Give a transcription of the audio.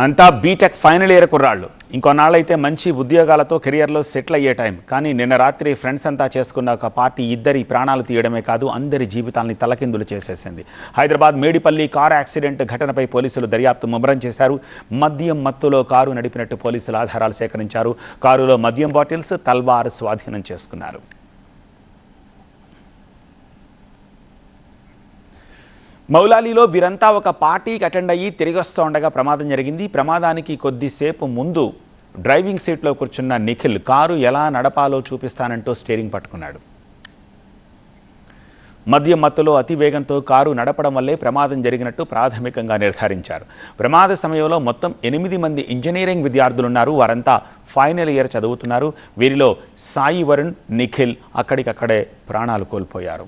అంతా BTech final year కుర్రాళ్ళు. ఇంకొన్నాళ్ళైతే మంచి ఉద్యోగాలతో కెరియర్లో సెటిల్ అయ్యే టైం. కానీ నిన్న రాత్రి ఫ్రెండ్స్ అంతా చేసుకున్న ఒక పార్టీ ఇద్దరి ప్రాణాలు తీయడమే కాదు, అందరి జీవితాల్ని తలకిందులు చేసేసింది. హైదరాబాద్ మేడిపల్లి కారు యాక్సిడెంట్ ఘటనపై పోలీసులు దర్యాప్తు ముమ్మరం చేశారు. మద్యం మత్తులో కారు నడిపినట్టు పోలీసులు ఆధారాలు సేకరించారు. కారులో మద్యం బాటిల్స్, తల్వార్ స్వాధీనం చేసుకున్నారు. మౌలాలీలో వీరంతా ఒక పార్టీకి అటెండ్ అయ్యి తిరిగి వస్తూ ఉండగా ప్రమాదం జరిగింది. ప్రమాదానికి కొద్దిసేపు ముందు డ్రైవింగ్ సీట్లో కూర్చున్న నిఖిల్ కారు ఎలా నడపాలో చూపిస్తానంటూ స్టీరింగ్ పట్టుకున్నాడు. మద్యం మత్తులో అతివేగంతో కారు నడపడం వల్లే ప్రమాదం జరిగినట్టు ప్రాథమికంగా నిర్ధారించారు. ప్రమాద సమయంలో మొత్తం 8 మంది ఇంజనీరింగ్ విద్యార్థులున్నారు. వారంతా ఫైనల్ ఇయర్ చదువుతున్నారు. వీరిలో సాయి వరుణ్, నిఖిల్ అక్కడికక్కడే ప్రాణాలు కోల్పోయారు.